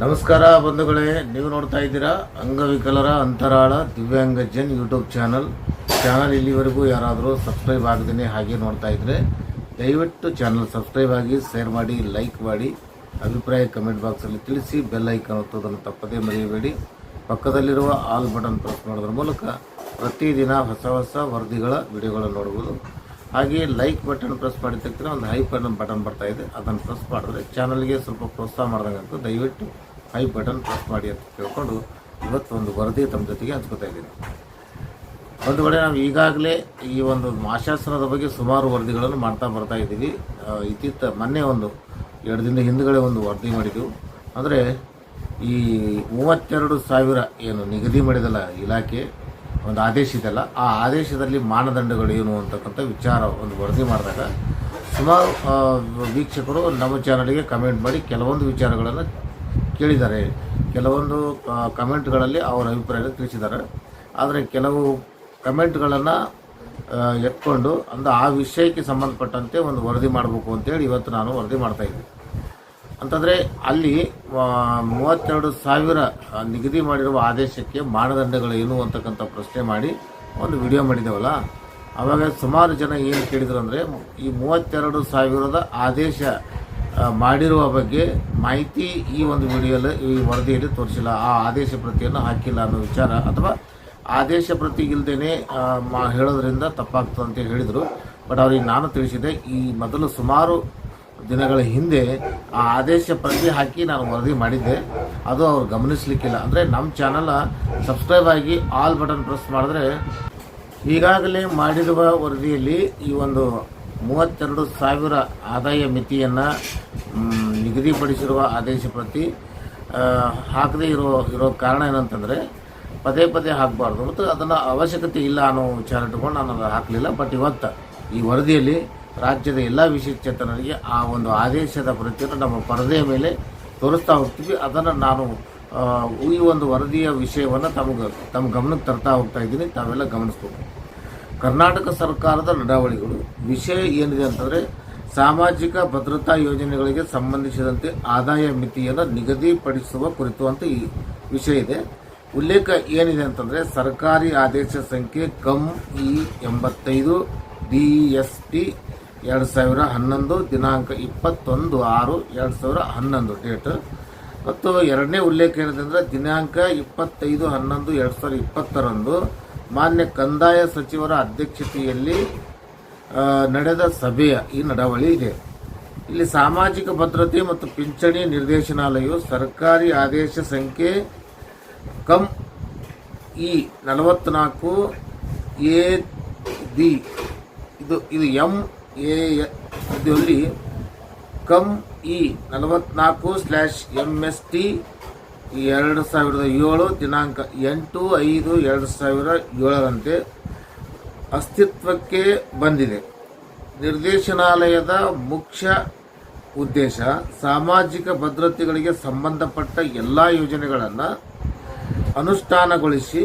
ನಮಸ್ಕಾರ ಬಂಧುಗಳೇ, ನೀವು ನೋಡ್ತಾ ಇದ್ದೀರಾ ಅಂಗವಿಕಲರ ಅಂತರಾಳ ದಿವ್ಯಾಂಗಜನ್ ಯೂಟ್ಯೂಬ್ ಚಾನಲ್. ಇಲ್ಲಿವರೆಗೂ ಯಾರಾದರೂ ಸಬ್ಸ್ಕ್ರೈಬ್ ಆಗದೇ ಹಾಗೆ ನೋಡ್ತಾ ಇದ್ದರೆ ದಯವಿಟ್ಟು ಚಾನಲ್ ಸಬ್ಸ್ಕ್ರೈಬ್ ಆಗಿ, ಶೇರ್ ಮಾಡಿ, ಲೈಕ್ ಮಾಡಿ, ಅಭಿಪ್ರಾಯ ಕಮೆಂಟ್ ಬಾಕ್ಸಲ್ಲಿ ತಿಳಿಸಿ. ಬೆಲ್ ಐಕಾನ್ ಒತ್ತೋದನ್ನು ತಪ್ಪದೇ ಮರೆಯಬೇಡಿ. ಪಕ್ಕದಲ್ಲಿರುವ ಆಲ್ ಬಟನ್ ಪ್ರೆಸ್ ಮಾಡೋದ್ರ ಮೂಲಕ ಪ್ರತಿದಿನ ಹೊಸ ವರದಿಗಳ ವಿಡಿಯೋಗಳನ್ನು ನೋಡ್ಬೋದು. ಹಾಗೆ ಲೈಕ್ ಬಟನ್ ಪ್ರೆಸ್ ಮಾಡಿದ ತಕ್ಷಣ ಒಂದು ಹೈ ಬಟನ್ ಬರ್ತಾ ಇದೆ, ಅದನ್ನು ಪ್ರೆಸ್ ಮಾಡಿದ್ರೆ ಚಾನಲ್ಗೆ ಸ್ವಲ್ಪ ಪ್ರೋತ್ಸಾಹ ಮಾಡಿದಂಗೆ. ದಯವಿಟ್ಟು ಹೈ ಬಟನ್ ಪ್ರೆಸ್ ಮಾಡಿ ಅಂತ ಕೇಳ್ಕೊಂಡು ಇವತ್ತು ಒಂದು ವರದಿ ತಮ್ಮ ಜೊತೆಗೆ ಹಂಚ್ಕೋತಾ ಇದ್ದೀನಿ. ಒಂದು ಕಡೆ ನಾವು ಈಗಾಗಲೇ ಈ ಒಂದು ಮಾಶಾಸನದ ಬಗ್ಗೆ ಸುಮಾರು ವರದಿಗಳನ್ನು ಮಾಡ್ತಾ ಬರ್ತಾ ಇದ್ದೀವಿ. ಮೊನ್ನೆ ಒಂದು 2 ದಿನದ ಹಿಂದುಗಡೆ ಒಂದು ವರದಿ ಮಾಡಿದ್ದೆವು. ಅಂದರೆ ಈ 32,000 ಏನು ನಿಗದಿ ಮಾಡಿದಲ್ಲ ಇಲಾಖೆ, ಒಂದು ಆದೇಶ ಇದೆಲ್ಲ, ಆ ಆದೇಶದಲ್ಲಿ ಮಾನದಂಡಗಳು ಏನು ಅಂತಕ್ಕಂಥ ವಿಚಾರ ಒಂದು ವರದಿ ಮಾಡಿದಾಗ ಸುಮಾರು ವೀಕ್ಷಕರು ನಮ್ಮ ಚಾನಲ್ಗೆ ಕಮೆಂಟ್ ಮಾಡಿ ಕೆಲವೊಂದು ವಿಚಾರಗಳನ್ನು ಕೇಳಿದ್ದಾರೆ. ಕೆಲವೊಂದು ಕಮೆಂಟ್ಗಳಲ್ಲಿ ಅವರ ಅಭಿಪ್ರಾಯ ತಿಳಿಸಿದ್ದಾರೆ. ಆದರೆ ಕೆಲವು ಕಮೆಂಟ್ಗಳನ್ನು ಎತ್ಕೊಂಡು ಆ ವಿಷಯಕ್ಕೆ ಸಂಬಂಧಪಟ್ಟಂತೆ ಒಂದು ವರದಿ ಮಾಡಬೇಕು ಅಂತೇಳಿ ಇವತ್ತು ನಾನು ವರದಿ ಮಾಡ್ತಾಯಿದ್ದೀನಿ. ಅಂತಂದರೆ ಅಲ್ಲಿ 32,000 ನಿಗದಿ ಮಾಡಿರುವ ಆದೇಶಕ್ಕೆ ಮಾನದಂಡಗಳು ಏನು ಅಂತಕ್ಕಂಥ ಪ್ರಶ್ನೆ ಮಾಡಿ ಒಂದು ವಿಡಿಯೋ ಮಾಡಿದ್ದೇವಲ್ಲ, ಆವಾಗ ಸುಮಾರು ಜನ ಏನು ಕೇಳಿದರು ಅಂದರೆ, ಈ 32,000 ಆದೇಶ ಮಾಡಿರುವ ಬಗ್ಗೆ ಮಾಹಿತಿ ಈ ಒಂದು ವಿಡಿಯೋಲ್ಲಿ, ಈ ವರದಿಯಲ್ಲಿ ತೋರಿಸಿಲ್ಲ, ಆ ಆದೇಶ ಪ್ರತಿಯನ್ನು ಹಾಕಿಲ್ಲ ಅನ್ನೋ ವಿಚಾರ, ಅಥವಾ ಆದೇಶ ಪ್ರತಿ ಇಲ್ಲದೇ ಹೇಳೋದ್ರಿಂದ ತಪ್ಪಾಗ್ತದೆ ಅಂತ ಹೇಳಿದರು. ಬಟ್ ಅವ್ರಿಗೆ ನಾನು ತಿಳಿಸಿದೆ, ಈ ಮೊದಲು ಸುಮಾರು ದಿನಗಳ ಹಿಂದೆ ಆ ಆದೇಶ ಪ್ರತಿ ಹಾಕಿ ನಾನು ವರದಿ ಮಾಡಿದ್ದೆ. ಅದು ಅವ್ರು ಗಮನಿಸಲಿಕ್ಕಿಲ್ಲ. ಅಂದರೆ ನಮ್ಮ ಚಾನಲ್ ಸಬ್ಸ್ಕ್ರೈಬ್ ಆಗಿ ಆಲ್ ಬಟನ್ ಪ್ರೆಸ್ ಮಾಡಿದ್ರೆ ಈಗಾಗಲೇ ಮಾಡಿರುವ ವರದಿಯಲ್ಲಿ ಈ ಒಂದು 32,000 ಆದಾಯ ಮಿತಿಯನ್ನು ನಿಗದಿಪಡಿಸಿರುವ ಆದೇಶ ಪ್ರತಿ ಹಾಕದೇ ಇರೋ ಕಾರಣ ಏನಂತಂದರೆ, ಪದೇ ಹಾಕಬಾರ್ದು ಮತ್ತು ಅದನ್ನು ಅವಶ್ಯಕತೆ ಇಲ್ಲ ಅನ್ನೋ ವಿಚಾರ ಇಟ್ಕೊಂಡು ನಾನು ಅದು ಹಾಕಲಿಲ್ಲ. ಬಟ್ ಇವತ್ತು ಈ ವರದಿಯಲ್ಲಿ ರಾಜ್ಯದ ಎಲ್ಲ ವಿಶೇಷಚೇತನರಿಗೆ ಆ ಒಂದು ಆದೇಶದ ಪ್ರತಿಯನ್ನು ನಮ್ಮ ಪರದೆಯ ಮೇಲೆ ತೋರಿಸ್ತಾ ಹೋಗ್ತೀವಿ. ಅದನ್ನು ನಾನು ಈ ಒಂದು ವರದಿಯ ವಿಷಯವನ್ನು ತಮ್ಮ ಗಮನಕ್ಕೆ ತರ್ತಾ ಹೋಗ್ತಾ ಇದ್ದೀನಿ. ತಾವೆಲ್ಲ ಗಮನಿಸ್ಬೇಕು. ಕರ್ನಾಟಕ ಸರ್ಕಾರದ ನಡಾವಳಿಗಳು ವಿಷಯ ಏನಿದೆ ಅಂತಂದರೆ, ಸಾಮಾಜಿಕ ಭದ್ರತಾ ಯೋಜನೆಗಳಿಗೆ ಸಂಬಂಧಿಸಿದಂತೆ ಆದಾಯ ಮಿತಿಯನ್ನು ನಿಗದಿಪಡಿಸುವ ಕುರಿತು ಅಂತ ಈ ವಿಷಯ ಇದೆ. ಉಲ್ಲೇಖ ಏನಿದೆ ಅಂತಂದರೆ, ಸರ್ಕಾರಿ ಆದೇಶ ಸಂಖ್ಯೆ KM-E-85 DSP 2011 ದಿನಾಂಕ 21/6/2011 ಡೇಟ್. ಮತ್ತು ಎರಡನೇ ಉಲ್ಲೇಖ ಏನಿದೆ ಅಂದರೆ, ದಿನಾಂಕ 25/11/2020 ಮಾನ್ಯ ಕಂದಾಯ ಸಚಿವರ ಅಧ್ಯಕ್ಷತೆಯಲ್ಲಿ ನಡೆದ ಸಭೆಯ ಈ ನಡಾವಳಿ ಇದೆ. ಇಲ್ಲಿ ಸಾಮಾಜಿಕ ಭದ್ರತೆ ಮತ್ತು ಪಿಂಚಣಿ ನಿರ್ದೇಶನಾಲಯವು ಸರ್ಕಾರಿ ಆದೇಶ ಸಂಖ್ಯೆ KM-E-44 AD ಇದು MA ಇದರಲ್ಲಿ KM-E-44/MST 2007 ದಿನಾಂಕ 8/5/2007 ಅಸ್ತಿತ್ವಕ್ಕೆ ಬಂದಿದೆ. ನಿರ್ದೇಶನಾಲಯದ ಮುಖ್ಯ ಉದ್ದೇಶ ಸಾಮಾಜಿಕ ಭದ್ರತೆಗಳಿಗೆ ಸಂಬಂಧಪಟ್ಟ ಎಲ್ಲ ಯೋಜನೆಗಳನ್ನು ಅನುಷ್ಠಾನಗೊಳಿಸಿ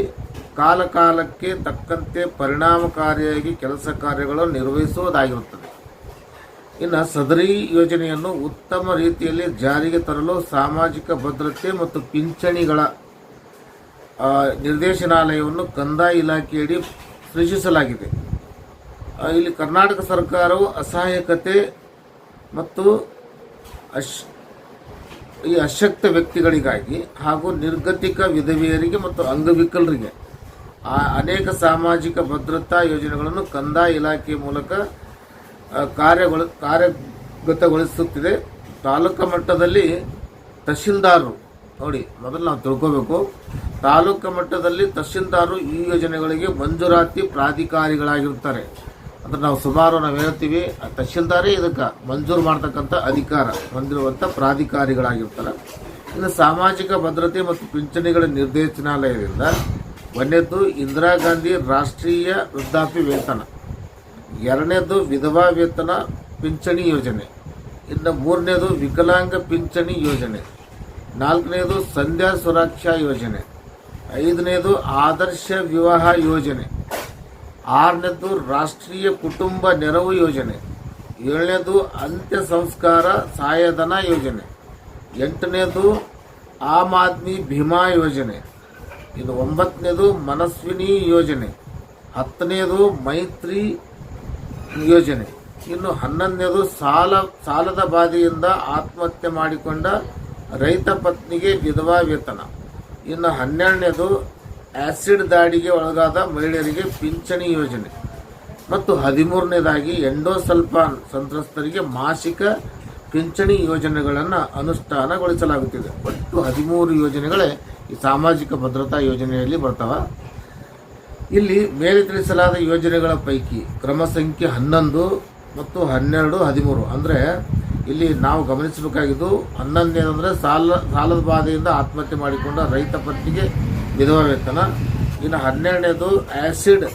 ಕಾಲಕಾಲಕ್ಕೆ ತಕ್ಕಂತೆ ಪರಿಣಾಮಕಾರಿಯಾಗಿ ಕೆಲಸ ಕಾರ್ಯಗಳನ್ನು ನಿರ್ವಹಿಸುವುದಾಗಿರುತ್ತದೆ. ಇನ್ನು ಸದರಿ ಯೋಜನೆಯನ್ನು ಉತ್ತಮ ರೀತಿಯಲ್ಲಿ ಜಾರಿಗೆ ತರಲು ಸಾಮಾಜಿಕ ಭದ್ರತೆ ಮತ್ತು ಪಿಂಚಣಿಗಳ ನಿರ್ದೇಶನಾಲಯವನ್ನು ಕಂದಾಯ ಇಲಾಖೆಯಡಿ ಸೃಜಿಸಲಾಗಿದೆ. ಇಲ್ಲಿ ಕರ್ನಾಟಕ ಸರ್ಕಾರವು ಅಸಹಾಯಕತೆ ಮತ್ತು ಈ ಅಶಕ್ತ ವ್ಯಕ್ತಿಗಳಿಗಾಗಿ ಹಾಗೂ ನಿರ್ಗತಿಕ ವಿಧವೆಯರಿಗೆ ಮತ್ತು ಅಂಗವಿಕಲರಿಗೆ ಅನೇಕ ಸಾಮಾಜಿಕ ಭದ್ರತಾ ಯೋಜನೆಗಳನ್ನು ಕಂದಾಯ ಇಲಾಖೆ ಮೂಲಕ ಕಾರ್ಯಗತಗೊಳಿಸುತ್ತಿದೆ. ತಾಲೂಕು ಮಟ್ಟದಲ್ಲಿ ತಹಶೀಲ್ದಾರರು, ನೋಡಿ ಮೊದಲು ನಾವು ತಿಳ್ಕೋಬೇಕು, ತಾಲೂಕು ಮಟ್ಟದಲ್ಲಿ ತಹಶೀಲ್ದಾರರು ಈ ಯೋಜನೆಗಳಿಗೆ ಮಂಜೂರಾತಿ ಪ್ರಾಧಿಕಾರಿಗಳಾಗಿರ್ತಾರೆ. ಅಂದರೆ ನಾವು ಹೇಳ್ತೀವಿ, ತಹಶೀಲ್ದಾರೇ ಇದಕ್ಕೆ ಮಂಜೂರು ಮಾಡ್ತಕ್ಕಂಥ ಅಧಿಕಾರ ಹೊಂದಿರುವಂಥ ಪ್ರಾಧಿಕಾರಿಗಳಾಗಿರ್ತಾರೆ. ಇನ್ನು ಸಾಮಾಜಿಕ ಭದ್ರತೆ ಮತ್ತು ಪಿಂಚಣಿಗಳ ನಿರ್ದೇಶನಾಲಯದಿಂದ ಒಂದನೇದು ಇಂದಿರಾ ಗಾಂಧಿ ರಾಷ್ಟ್ರೀಯ ವೃದ್ಧಾಪ್ಯ ವೇತನ, ಎರಡನೇದು ವಿಧವಾ ವೇತನ ಪಿಂಚಣಿ ಯೋಜನೆ, ಇನ್ನು ಮೂರನೇದು ವಿಕಲಾಂಗ ಪಿಂಚಣಿ ಯೋಜನೆ, ನಾಲ್ಕನೇದು ಸಂಧ್ಯಾ ಸುರಕ್ಷಾ ಯೋಜನೆ, ಐದನೇದು ಆದರ್ಶ ವಿವಾಹ ಯೋಜನೆ, ಆರನೇದು ರಾಷ್ಟ್ರೀಯ ಕುಟುಂಬ ನೆರವು ಯೋಜನೆ, ಏಳನೇದು ಅಂತ್ಯ ಸಂಸ್ಕಾರ ಸಹಾಯಧನ ಯೋಜನೆ, ಎಂಟನೇದು ಆಮ್ ಆದ್ಮಿ ಭೀಮಾ ಯೋಜನೆ, ಇನ್ನು 9ನೇದು ಮನಸ್ವಿನಿ ಯೋಜನೆ, 10ನೇದು ಮೈತ್ರಿ ಯೋಜನೆ, ಇನ್ನು 11ನೇದು ಸಾಲದ ಬಾಧೆಯಿಂದ ಆತ್ಮಹತ್ಯೆ ಮಾಡಿಕೊಂಡ ರೈತ ಪತ್ನಿಗೆ ವಿಧವಾ ವೇತನ, ಇನ್ನು 12ನೇದು ಆಸಿಡ್ ದಾಳಿಗೆ ಒಳಗಾದ ಮಹಿಳೆಯರಿಗೆ ಪಿಂಚಣಿ ಯೋಜನೆ ಮತ್ತು 13ನೇದಾಗಿ ಎಂಡೋಸಲ್ಫಾನ್ ಸಂತ್ರಸ್ತರಿಗೆ ಮಾಸಿಕ ಪಿಂಚಣಿ ಯೋಜನೆಗಳನ್ನು ಅನುಷ್ಠಾನಗೊಳಿಸಲಾಗುತ್ತಿದೆ. ಒಟ್ಟು 13 ಯೋಜನೆಗಳೇ ಈ ಸಾಮಾಜಿಕ ಭದ್ರತಾ ಯೋಜನೆಯಲ್ಲಿ ಬರ್ತವೆ. ಇಲ್ಲಿ ಮೇಲೆ ತಿಳಿಸಲಾದ ಯೋಜನೆಗಳ ಪೈಕಿ ಕ್ರಮ ಸಂಖ್ಯೆ 11 ಮತ್ತು 12, 13 ಅಂದರೆ ಇಲ್ಲಿ ನಾವು ಗಮನಿಸಬೇಕಾಗಿದ್ದು 11ನೇದು ಅಂದರೆ ಸಾಲದ ಬಾಧೆಯಿಂದ ಆತ್ಮಹತ್ಯೆ ಮಾಡಿಕೊಂಡ ರೈತ ಪತ್ನಿಗೆ ವಿಧವಾ ವೇತನ, ಇನ್ನು 12ನೇದು ಆಸಿಡ್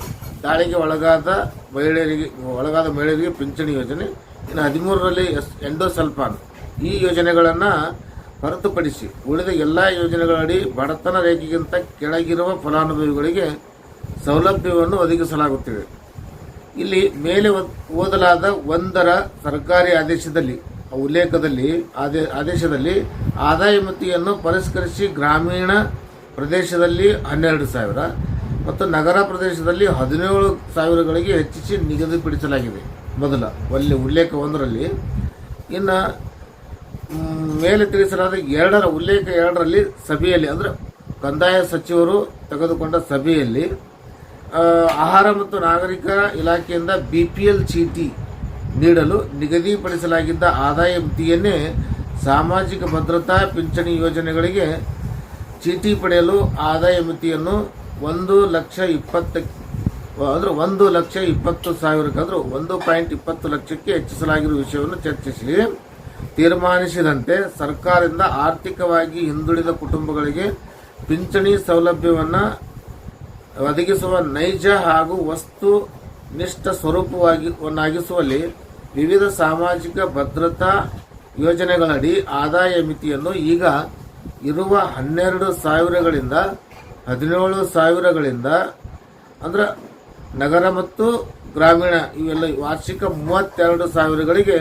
ದಾಳಿಗೆ ಒಳಗಾದ ಮಹಿಳೆಯರಿಗೆ ಪಿಂಚಣಿ ಯೋಜನೆ, ಇನ್ನು 13ರಲ್ಲಿ ಎಂಡೋಸಲ್ಫಾನ್. ಈ ಯೋಜನೆಗಳನ್ನು ಹೊರತುಪಡಿಸಿ ಉಳಿದ ಎಲ್ಲ ಯೋಜನೆಗಳಡಿ ಬಡತನ ರೇಖೆಗಿಂತ ಕೆಳಗಿರುವ ಫಲಾನುಭವಿಗಳಿಗೆ ಸೌಲಭ್ಯವನ್ನು ಒದಗಿಸಲಾಗುತ್ತಿದೆ. ಇಲ್ಲಿ ಮೇಲೆ ಓದಲಾದ 1ರ ಸರ್ಕಾರಿ ಆದೇಶದಲ್ಲಿ ಆದಾಯ ಮಿತಿಯನ್ನು ಪರಿಷ್ಕರಿಸಿ ಗ್ರಾಮೀಣ ಪ್ರದೇಶದಲ್ಲಿ 12,000 ಮತ್ತು ನಗರ ಪ್ರದೇಶದಲ್ಲಿ 17,000ಗಳಿಗೆ ಹೆಚ್ಚಿಸಿ ನಿಗದಿಪಡಿಸಲಾಗಿದೆ. ಮೊದಲ ಉಲ್ಲೇಖ 1ರಲ್ಲಿ. ಇನ್ನು ಮೇಲೆ ತಿಳಿಸಲಾದ ಉಲ್ಲೇಖ 2ರಲ್ಲಿ ಸಭೆಯಲ್ಲಿ ಅಂದರೆ ಕಂದಾಯ ಸಚಿವರು ತೆಗೆದುಕೊಂಡ ಸಭೆಯಲ್ಲಿ ಆಹಾರ ಮತ್ತು ನಾಗರಿಕ ಇಲಾಖೆಯಿಂದ BPL ಚೀಟಿ ನೀಡಲು ನಿಗದಿಪಡಿಸಲಾಗಿದ್ದ ಆದಾಯ ಮಿತಿಯನ್ನೇ ಸಾಮಾಜಿಕ ಭದ್ರತಾ ಪಿಂಚಣಿ ಯೋಜನೆಗಳಿಗೆ ಚೀಟಿ ಪಡೆಯಲು ಆದಾಯ ಮಿತಿಯನ್ನು 1,20,000 ಅಂದರೆ 1,20,000 ಅಂದರೆ 1.20 ಲಕ್ಷಕ್ಕೆ ಹೆಚ್ಚಿಸಲಾಗಿರುವ ವಿಷಯವನ್ನು ಚರ್ಚಿಸಿ ತೀರ್ಮಾನಿಸಿದಂತೆ ಸರ್ಕಾರದಿಂದ ಆರ್ಥಿಕವಾಗಿ ಹಿಂದುಳಿದ ಕುಟುಂಬಗಳಿಗೆ ಪಿಂಚಣಿ ಸೌಲಭ್ಯವನ್ನು ಒದಗಿಸುವ ನೈಜ ಹಾಗೂ ವಸ್ತುನಿಷ್ಠ ಸ್ವರೂಪವನ್ನಾಗಿಸುವಲ್ಲಿ ವಿವಿಧ ಸಾಮಾಜಿಕ ಭದ್ರತಾ ಯೋಜನೆಗಳಡಿ ಆದಾಯ ಮಿತಿಯನ್ನು ಈಗ ಇರುವ 12,000ಗಳಿಂದ 17,000ಗಳಿಂದ ಅಂದರೆ ನಗರ ಮತ್ತು ಗ್ರಾಮೀಣ ಇವೆಲ್ಲ ವಾರ್ಷಿಕ 32,000ಗಳಿಗೆ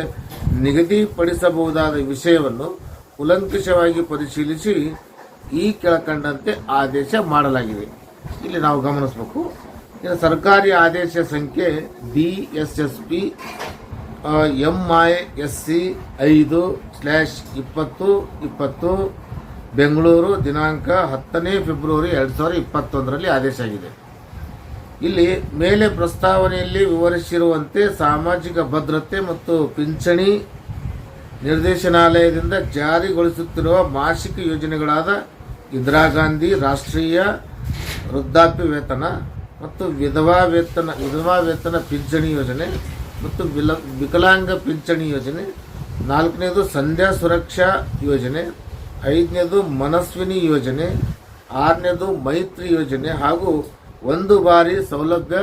ನಿಗದಿಪಡಿಸಬಹುದಾದ ವಿಷಯವನ್ನು ಕೂಲಂಕಷವಾಗಿ ಪರಿಶೀಲಿಸಿ ಈ ಕೆಳಕಂಡಂತೆ ಆದೇಶ ಮಾಡಲಾಗಿದೆ. ಇಲ್ಲಿ ನಾವು ಗಮನಿಸಬೇಕು. ಇನ್ನು ಸರ್ಕಾರಿ ಆದೇಶ ಸಂಖ್ಯೆ DSSP MISC 5/2020 ಬೆಂಗಳೂರು ದಿನಾಂಕ 10ನೇ ಫೆಬ್ರವರಿ 2021ರಲ್ಲಿ ಆದೇಶ ಆಗಿದೆ. ಇಲ್ಲಿ ಮೇಲೆ ಪ್ರಸ್ತಾವನೆಯಲ್ಲಿ ವಿವರಿಸಿರುವಂತೆ ಸಾಮಾಜಿಕ ಭದ್ರತೆ ಮತ್ತು ಪಿಂಚಣಿ ನಿರ್ದೇಶನಾಲಯದಿಂದ ಜಾರಿಗೊಳಿಸುತ್ತಿರುವ ಮಾಸಿಕ ಯೋಜನೆಗಳಾದ ಇಂದಿರಾ ಗಾಂಧಿ ರಾಷ್ಟ್ರೀಯ ವೃದ್ಧಾಪ್ಯ ವೇತನ ಮತ್ತು ವಿಧವಾ ವೇತನ ಪಿಂಚಣಿ ಯೋಜನೆ ಮತ್ತು ವಿಕಲಾಂಗ ಪಿಂಚಣಿ ಯೋಜನೆ, 4ನೇದು ಸಂಧ್ಯಾ ಸುರಕ್ಷಾ ಯೋಜನೆ, 5ನೇದು ಮನಸ್ವಿನಿ ಯೋಜನೆ, 6ನೇದು ಮೈತ್ರಿ ಯೋಜನೆ ಹಾಗೂ 1 ಬಾರಿ ಸೌಲಭ್ಯ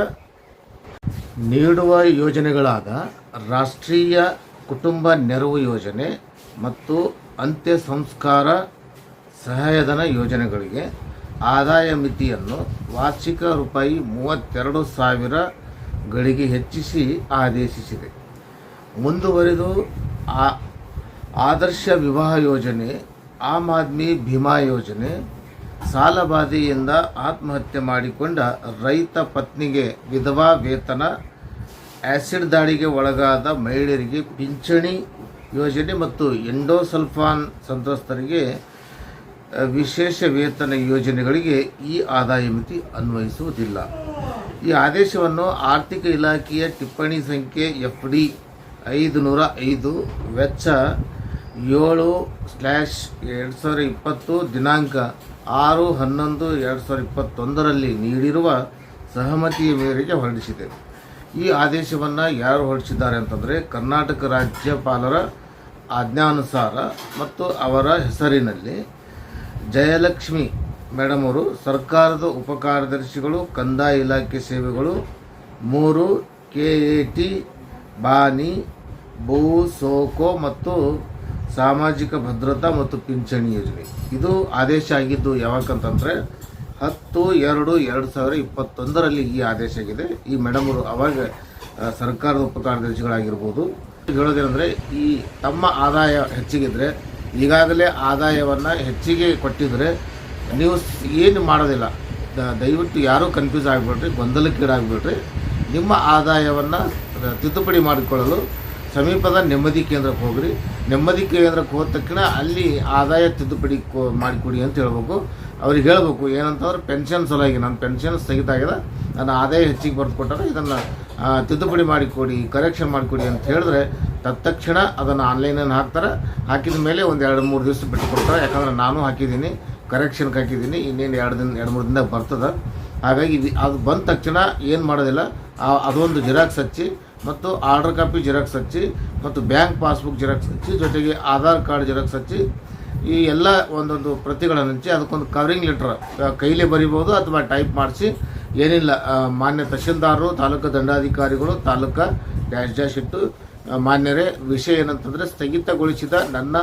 ನೀಡುವ ಯೋಜನೆಗಳಾದ ರಾಷ್ಟ್ರೀಯ ಕುಟುಂಬ ನೆರವು ಯೋಜನೆ ಮತ್ತು ಅಂತ್ಯ ಸಂಸ್ಕಾರ ಸಹಾಯಧನ ಯೋಜನೆಗಳಿಗೆ ಆದಾಯ ಮಿತಿಯನ್ನು ವಾರ್ಷಿಕ ರೂಪಾಯಿ 32,000ಗಳಿಗೆ ಹೆಚ್ಚಿಸಿ ಆದೇಶಿಸಿದೆ. ಮುಂದುವರೆದು ಆದರ್ಶ ವಿವಾಹ ಯೋಜನೆ, ಆಮ್ ಆದ್ಮಿ ಭೀಮಾ ಯೋಜನೆ, ಸಾಲಬಾಧೆಯಿಂದ ಆತ್ಮಹತ್ಯೆ ಮಾಡಿಕೊಂಡ ರೈತ ಪತ್ನಿಗೆ ವಿಧವಾ ವೇತನ, ಆಸಿಡ್ ದಾಳಿಗೆ ಒಳಗಾದ ಮಹಿಳೆಯರಿಗೆ ಪಿಂಚಣಿ ಯೋಜನೆ ಮತ್ತು ಎಂಡೋಸಲ್ಫಾನ್ ಸಂತ್ರಸ್ತರಿಗೆ ವಿಶೇಷ ವೇತನ ಯೋಜನೆಗಳಿಗೆ ಈ ಆದಾಯ ಮಿತಿ ಅನ್ವಯಿಸುವುದಿಲ್ಲ. ಈ ಆದೇಶವನ್ನು ಆರ್ಥಿಕ ಇಲಾಖೆಯ ಟಿಪ್ಪಣಿ ಸಂಖ್ಯೆ FD 505 ವೆಚ್ಚ 7/2020 ದಿನಾಂಕ 6/11/2021ರಲ್ಲಿ ನೀಡಿರುವ ಸಹಮತಿಯ ಮೇರೆಗೆ ಹೊರಡಿಸಿದೆ. ಈ ಆದೇಶವನ್ನು ಯಾರು ಹೊರಡಿಸಿದ್ದಾರೆ ಅಂತಂದರೆ ಕರ್ನಾಟಕ ರಾಜ್ಯಪಾಲರ ಆಜ್ಞಾನುಸಾರ ಮತ್ತು ಅವರ ಹೆಸರಿನಲ್ಲಿ ಜಯಲಕ್ಷ್ಮಿ ಮೇಡಮ್ ಅವರು, ಸರ್ಕಾರದ ಉಪಕಾರ್ಯದರ್ಶಿಗಳು, ಕಂದಾಯ ಇಲಾಖೆ ಸೇವೆಗಳು 3 KAT ಬಾನಿ ಭೂ ಸೋಕೋ ಮತ್ತು ಸಾಮಾಜಿಕ ಭದ್ರತಾ ಮತ್ತು ಪಿಂಚಣಿ ಯೋಜನೆ. ಇದು ಆದೇಶ ಆಗಿದ್ದು ಯಾವಾಗಂತಂದರೆ 10/2/2021ರಲ್ಲಿ ಈ ಆದೇಶ ಆಗಿದೆ. ಈ ಮೇಡಮ್ ಅವರು ಅವಾಗ ಸರ್ಕಾರದ ಉಪಕಾರ್ಯದರ್ಶಿಗಳಾಗಿರ್ಬೋದು. ಹೇಳೋದೇನೆಂದರೆ ಈ ತಮ್ಮ ಆದಾಯ ಹೆಚ್ಚಿಗಿದ್ರೆ ಈಗಾಗಲೇ ಆದಾಯವನ್ನು ಹೆಚ್ಚಿಗೆ ಕೊಟ್ಟಿದ್ದರೆ ನೀವು ಏನು ಮಾಡೋದಿಲ್ಲ. ದಯವಿಟ್ಟು ಯಾರೂ ಕನ್ಫ್ಯೂಸ್ ಆಗಿಬಿಡ್ರಿ, ಗೊಂದಲಕ್ಕೀಡಾಗಿಬಿಡ್ರಿ. ನಿಮ್ಮ ಆದಾಯವನ್ನು ತಿದ್ದುಪಡಿ ಮಾಡಿಕೊಳ್ಳಲು ಸಮೀಪದ ನೆಮ್ಮದಿ ಕೇಂದ್ರಕ್ಕೆ ಹೋಗ್ರಿ. ನೆಮ್ಮದಿ ಕೇಂದ್ರಕ್ಕೆ ಹೋದ ತಕ್ಷಣ ಅಲ್ಲಿ ಆದಾಯ ತಿದ್ದುಪಡಿ ಮಾಡಿಕೊಡಿ ಅಂತ ಹೇಳ್ಬೇಕು. ಅವ್ರಿಗೆ ಹೇಳಬೇಕು ಏನಂತಂದ್ರೆ ಪೆನ್ಷನ್ ಸಲುವಾಗಿ ನನ್ನ ಪೆನ್ಷನ್ ಸ್ಥಗಿತ ಆಗಿದೆ, ನನ್ನ ಆದಾಯ ಹೆಚ್ಚಿಗೆ ಬರೆದು ಕೊಟ್ಟಾರೆ, ಇದನ್ನು ತಿದ್ದುಪಡಿ ಮಾಡಿಕೊಡಿ, ಕರೆಕ್ಷನ್ ಮಾಡಿಕೊಡಿ ಅಂತ ಹೇಳಿದ್ರೆ ತತ್ಕ್ಷಣ ಅದನ್ನು ಆನ್ಲೈನಲ್ಲಿ ಹಾಕ್ತಾರೆ. ಹಾಕಿದ ಮೇಲೆ ಒಂದು 2-3 ದಿವಸ ಬಿಟ್ಟು ಕೊಡ್ತಾರೆ. ಯಾಕಂದ್ರೆ ನಾನು ಹಾಕಿದ್ದೀನಿ, ಕರೆಕ್ಷನ್ಗೆ ಹಾಕಿದ್ದೀನಿ, ಇನ್ನೇನು 2-3 ದಿನದಾಗ ಬರ್ತದೆ. ಹಾಗಾಗಿ ಅದು ಬಂದ ತಕ್ಷಣ ಏನು ಮಾಡೋದಿಲ್ಲ, ಅದೊಂದು ಜಿರಾಕ್ಸ್ ಹಚ್ಚಿ ಮತ್ತು ಆರ್ಡರ್ ಕಾಪಿ ಜಿರಾಕ್ಸ್ ಹಚ್ಚಿ ಮತ್ತು ಬ್ಯಾಂಕ್ ಪಾಸ್ಬುಕ್ ಜಿರಾಕ್ಸ್ ಹಚ್ಚಿ ಜೊತೆಗೆ ಆಧಾರ್ ಕಾರ್ಡ್ ಜಿರಾಕ್ಸ್ ಹಚ್ಚಿ ಈ ಎಲ್ಲ ಒಂದೊಂದು ಪ್ರತಿಗಳನ್ನು ಹಂಚಿ ಅದಕ್ಕೊಂದು ಕವರಿಂಗ್ ಲೆಟ್ರ್ ಕೈಲೇ ಬರಿಬೋದು ಅಥವಾ ಟೈಪ್ ಮಾಡಿಸಿ, ಏನಿಲ್ಲ ಮಾನ್ಯ ತಹಶೀಲ್ದಾರರು, ತಾಲೂಕು ದಂಡಾಧಿಕಾರಿಗಳು, ತಾಲೂಕು ಡ್ಯಾಶ್ ಇಟ್ಟು ಮಾನ್ಯರೇ, ವಿಷಯ ಏನಂತಂದರೆ ಸ್ಥಗಿತಗೊಳಿಸಿದ ನನ್ನ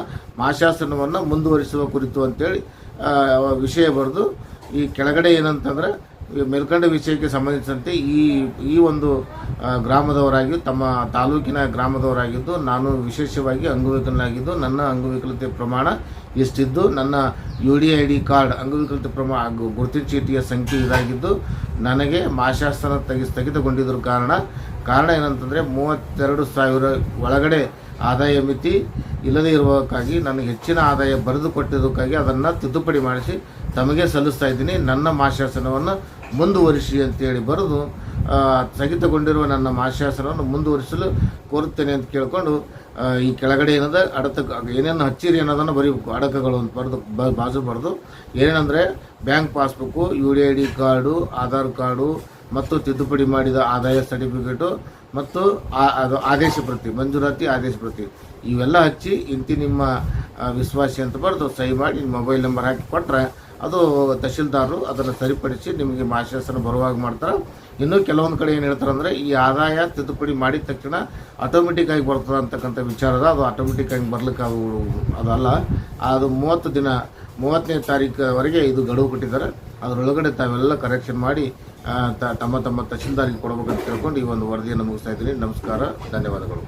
ಮಾಶಾಸನವನ್ನು ಮುಂದುವರಿಸುವ ಕುರಿತು ಅಂತೇಳಿ ವಿಷಯ ಬರೆದು ಈ ಕೆಳಗಡೆ ಏನಂತಂದರೆ ಮೇಲ್ಕಂಡ ವಿಷಯಕ್ಕೆ ಸಂಬಂಧಿಸಿದಂತೆ ಈ ಒಂದು ಗ್ರಾಮದವರಾಗಿ ತಮ್ಮ ತಾಲೂಕಿನ ಗ್ರಾಮದವರಾಗಿದ್ದು ನಾನು ವಿಶೇಷವಾಗಿ ಅಂಗವಿಕಲನಾಗಿದ್ದು ನನ್ನ ಅಂಗವಿಕಲತೆ ಪ್ರಮಾಣ ಇಷ್ಟಿದ್ದು ನನ್ನ UDID ಕಾರ್ಡ್ ಅಂಗವಿಕಲತೆ ಗುರುತಿನ ಚೀಟಿಯ ಸಂಖ್ಯೆ ಇದಾಗಿದ್ದು ನನಗೆ ಮಾಶಾಸನ ಸ್ಥಗಿತಗೊಂಡಿದ್ದ ಕಾರಣ ಏನಂತಂದರೆ 32,000 ಒಳಗಡೆ ಆದಾಯ ಮಿತಿ ಇಲ್ಲದೇ ಇರುವುದಕ್ಕಾಗಿ ನನಗೆ ಹೆಚ್ಚಿನ ಆದಾಯ ಬರೆದು ಕೊಟ್ಟಿದ್ದಕ್ಕಾಗಿ ಅದನ್ನು ತಿದ್ದುಪಡಿ ಮಾಡಿಸಿ ತಮಗೆ ಸಲ್ಲಿಸ್ತಾ ಇದ್ದೀನಿ. ನನ್ನ ಮಾಶಾಸನವನ್ನು ಮುಂದುವರಿಸಿ ಅಂತೇಳಿ ಬರೆದು ಸ್ಥಗಿತಗೊಂಡಿರುವ ನನ್ನ ಮಾಶಾಸನವನ್ನು ಮುಂದುವರಿಸಲು ಕೋರುತ್ತೇನೆ ಅಂತ ಕೇಳಿಕೊಂಡು ಈ ಕೆಳಗಡೆ ಏನದ ಏನೇನು ಹಚ್ಚಿರಿ ಅನ್ನೋದನ್ನು ಬರೀಬೇಕು. ಅಡಕಗಳು ಅಂತ ಬಾಜು ಬರೆದು ಏನೇನೆಂದರೆ bank passbook, UDID card, Aadhaar card ಮತ್ತು ತಿದ್ದುಪಡಿ ಮಾಡಿದ ಆದಾಯ ಸರ್ಟಿಫಿಕೇಟು ಮತ್ತು ಅದು ಆದೇಶ ಪ್ರತಿ, ಮಂಜೂರಾತಿ ಆದೇಶ ಪ್ರತಿ ಇವೆಲ್ಲ ಹಚ್ಚಿ ಇಂತಿ ನಿಮ್ಮ ವಿಶ್ವಾಸಿ ಅಂತ ಬರೆದು ಸಹಿ ಮಾಡಿ ಮೊಬೈಲ್ ನಂಬರ್ ಹಾಕಿ ಕೊಟ್ಟರೆ ಅದು ತಹಶೀಲ್ದಾರರು ಅದನ್ನು ಸರಿಪಡಿಸಿ ನಿಮಗೆ ಮಾಶಾಸನ ಬರುವಾಗ ಮಾಡ್ತಾರೆ. ಇನ್ನೂ ಕೆಲವೊಂದು ಕಡೆ ಏನು ಹೇಳ್ತಾರೆ ಅಂದರೆ ಈ ಆದಾಯ ತಿದ್ದುಪಡಿ ಮಾಡಿದ ತಕ್ಷಣ ಆಟೋಮೆಟಿಕ್ ಆಗಿ ಬರ್ತದೆ ಅಂತಕ್ಕಂಥ ವಿಚಾರದ, ಅದು ಆಟೋಮೆಟಿಕ್ ಆಗಿ ಬರ್ಲಿಕ್ಕೆ ಅದಲ್ಲ. ಅದು 30ನೇ ತಾರೀಕುವರೆಗೆ ಇದು ಗಡುವು ಕೊಟ್ಟಿದ್ದಾರೆ. ಅದರೊಳಗಡೆ ತಾವೆಲ್ಲ ಕರೆಕ್ಷನ್ ಮಾಡಿ ತಮ್ಮ ತಹಶೀಲ್ದಾರಿಗೆ ಕೊಡಬೇಕಂತ ಕೇಳ್ಕೊಂಡು ಈ ಒಂದು ವರದಿಯನ್ನು ಮುಗಿಸ್ತಾ ಇದ್ದೀನಿ. ನಮಸ್ಕಾರ, ಧನ್ಯವಾದಗಳು.